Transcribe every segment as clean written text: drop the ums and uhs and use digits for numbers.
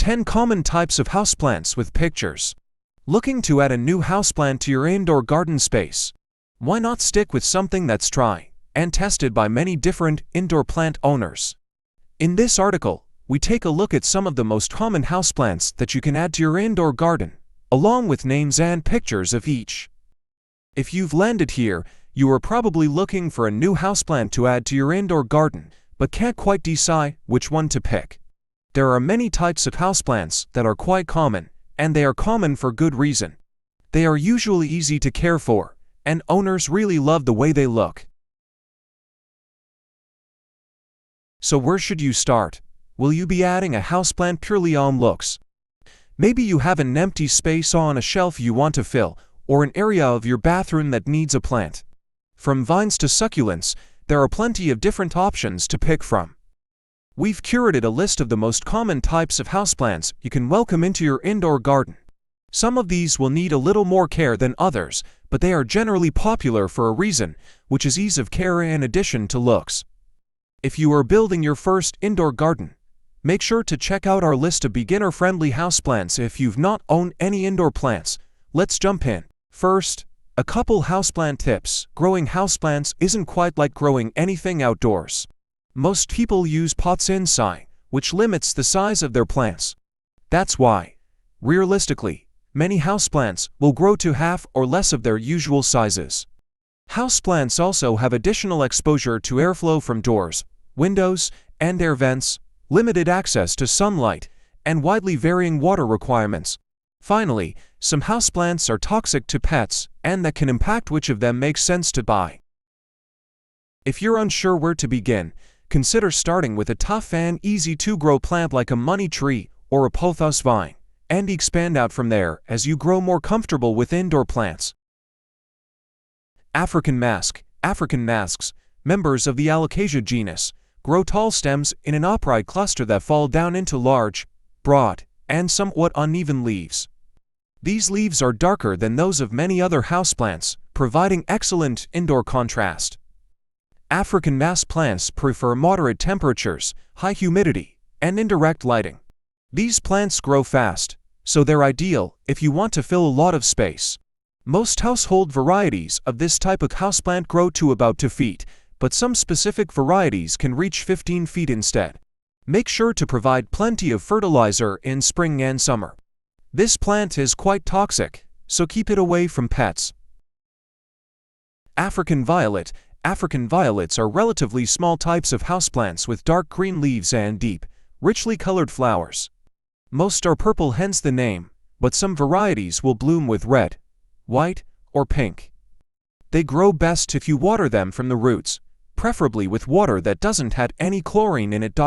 10 common types of houseplants with pictures. Looking to add a new houseplant to your indoor garden space? Why not stick with something that's tried and tested by many different indoor plant owners? In this article, we take a look at some of the most common houseplants that you can add to your indoor garden, along with names and pictures of each. If you've landed here, you are probably looking for a new houseplant to add to your indoor garden, but can't quite decide which one to pick. There are many types of houseplants that are quite common, and they are common for good reason. They are usually easy to care for, and owners really love the way they look. So where should you start? Will you be adding a houseplant purely on looks? Maybe you have an empty space on a shelf you want to fill, or an area of your bathroom that needs a plant. From vines to succulents, there are plenty of different options to pick from. We've curated a list of the most common types of houseplants you can welcome into your indoor garden. Some of these will need a little more care than others, but they are generally popular for a reason, which is ease of care in addition to looks. If you are building your first indoor garden, make sure to check out our list of beginner-friendly houseplants if you've not owned any indoor plants. Let's jump in. First, a couple houseplant tips. Growing houseplants isn't quite like growing anything outdoors. Most people use pots inside, which limits the size of their plants. That's why, realistically, many houseplants will grow to half or less of their usual sizes. Houseplants also have additional exposure to airflow from doors, windows, and air vents, limited access to sunlight, and widely varying water requirements. Finally, some houseplants are toxic to pets, and that can impact which of them makes sense to buy. If you're unsure where to begin, consider starting with a tough and easy-to-grow plant like a money tree or a pothos vine, and expand out from there as you grow more comfortable with indoor plants. African mask. African masks, members of the Alocasia genus, grow tall stems in an upright cluster that fall down into large, broad, and somewhat uneven leaves. These leaves are darker than those of many other houseplants, providing excellent indoor contrast. African mask plants prefer moderate temperatures, high humidity, and indirect lighting. These plants grow fast, so they're ideal if you want to fill a lot of space. Most household varieties of this type of houseplant grow to about 2 feet, but some specific varieties can reach 15 feet instead. Make sure to provide plenty of fertilizer in spring and summer. This plant is quite toxic, so keep it away from pets. African violet. African violets are relatively small types of houseplants with dark green leaves and deep, richly colored flowers. Most are purple, hence the name, but some varieties will bloom with red, white, or pink. They grow best if you water them from the roots, preferably with water that doesn't have any chlorine in it.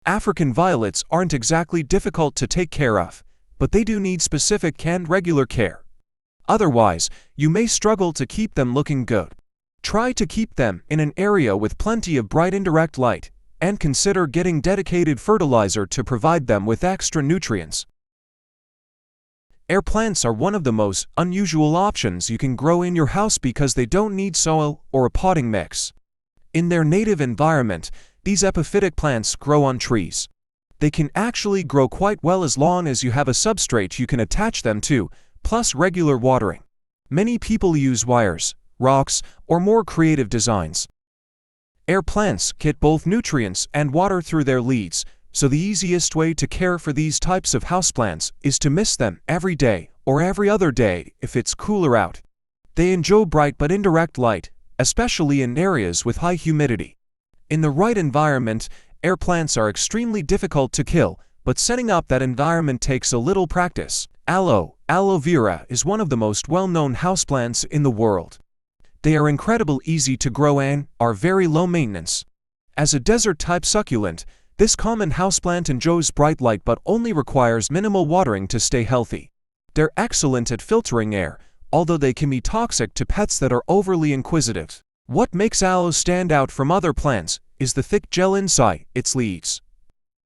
African violets aren't exactly difficult to take care of, but they do need specific and regular care. Otherwise, you may struggle to keep them looking good. Try to keep them in an area with plenty of bright indirect light, and consider getting dedicated fertilizer to provide them with extra nutrients. Air plants are one of the most unusual options you can grow in your house because they don't need soil or a potting mix. In their native environment, these epiphytic plants grow on trees. They can actually grow quite well as long as you have a substrate you can attach them to, plus regular watering. Many people use wires, rocks, or more creative designs. Air plants get both nutrients and water through their leaves, so the easiest way to care for these types of houseplants is to mist them every day or every other day if it's cooler out. They enjoy bright but indirect light, especially in areas with high humidity. In the right environment, air plants are extremely difficult to kill, but setting up that environment takes a little practice. Aloe vera is one of the most well-known houseplants in the world. They are incredibly easy to grow and are very low maintenance. As a desert-type succulent, this common houseplant enjoys bright light but only requires minimal watering to stay healthy. They're excellent at filtering air, although they can be toxic to pets that are overly inquisitive. What makes aloe stand out from other plants is the thick gel inside its leaves.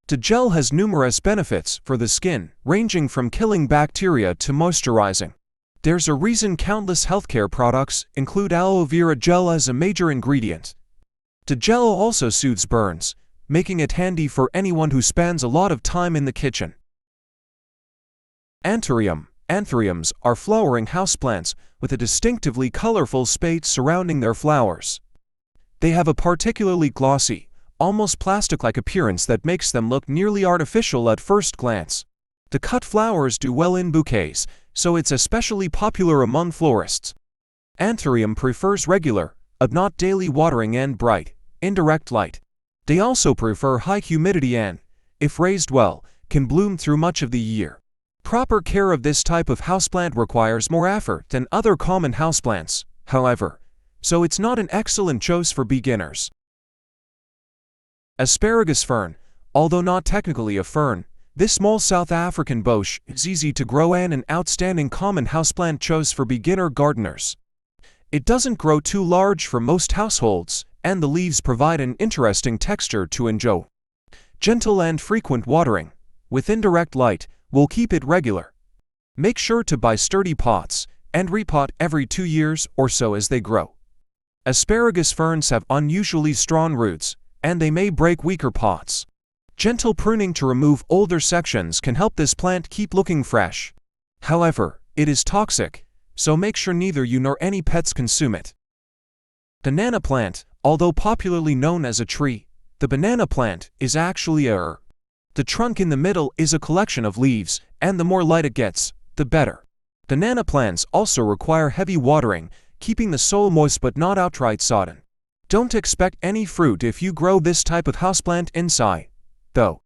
The gel has numerous benefits for the skin, ranging from killing bacteria to moisturizing. There's a reason countless healthcare products include aloe vera gel as a major ingredient. The gel also soothes burns, making it handy for anyone who spends a lot of time in the kitchen. Anthurium. Anthuriums are flowering houseplants with a distinctively colorful spate surrounding their flowers. They have a particularly glossy, almost plastic-like appearance that makes them look nearly artificial at first glance. The cut flowers do well in bouquets, so it's especially popular among florists. Anthurium prefers regular, if not daily watering and bright, indirect light. They also prefer high humidity and, if raised well, can bloom through much of the year. Proper care of this type of houseplant requires more effort than other common houseplants, however, so it's not an excellent choice for beginners. Asparagus fern. Although not technically a fern, this small South African bush is easy to grow and an outstanding common houseplant choice for beginner gardeners. It doesn't grow too large for most households, and the leaves provide an interesting texture to enjoy. Gentle and frequent watering, with indirect light, will keep it regular. Make sure to buy sturdy pots, and repot every 2 years or so as they grow. Asparagus ferns have unusually strong roots, and they may break weaker pots. Gentle pruning to remove older sections can help this plant keep looking fresh. However, it is toxic, so make sure neither you nor any pets consume it. Banana plant. Although popularly known as a tree, the banana plant is actually a herb. The trunk in the middle is a collection of leaves, and the more light it gets, the better. Banana plants also require heavy watering, keeping the soil moist but not outright sodden. Don't expect any fruit if you grow this type of houseplant inside, though.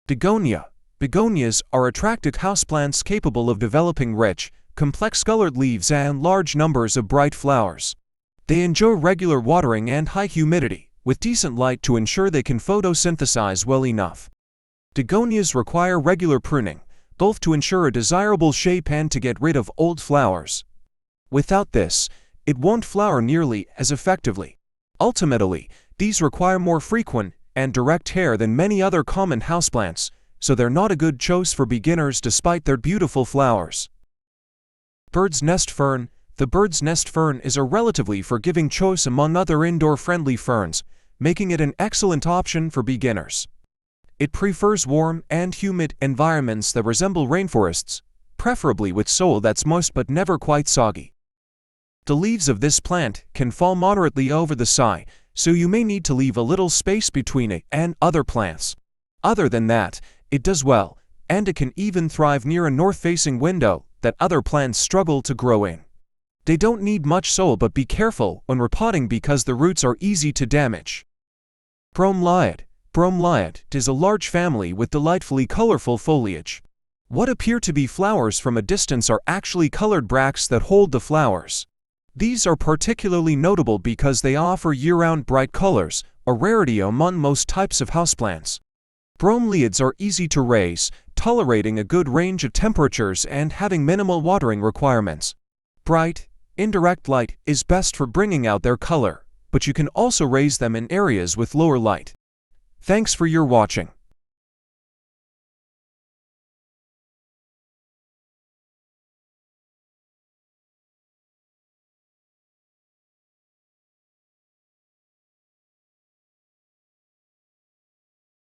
Begonia. Begonias are attractive houseplants capable of developing rich, complex-colored leaves and large numbers of bright flowers. They enjoy regular watering and high humidity, with decent light to ensure they can photosynthesize well enough. Begonias require regular pruning, both to ensure a desirable shape and to get rid of old flowers. Without this, it won't flower nearly as effectively. Ultimately, these require more frequent and direct care than many other common houseplants, so they're not a good choice for beginners despite their beautiful flowers. Bird's nest fern. The bird's nest fern is a relatively forgiving choice among other indoor-friendly ferns, making it an excellent option for beginners. It prefers warm and humid environments that resemble rainforests, preferably with soil that's moist but never quite soggy. The leaves of this plant can fall moderately over the side, so you may need to leave a little space between it and other plants. Other than that, it does well, and it can even thrive near a north-facing window that other plants struggle to grow in. They don't need much soil, but be careful when repotting because the roots are easy to damage. Bromeliad. Bromeliad is a large family with delightfully colorful foliage. What appear to be flowers from a distance are actually colored bracts that hold the flowers. These are particularly notable because they offer year-round bright colors, a rarity among most types of houseplants. Bromeliads are easy to raise, tolerating a good range of temperatures and having minimal watering requirements. Bright, indirect light is best for bringing out their color, but you can also raise them in areas with lower light. Thanks for your watching.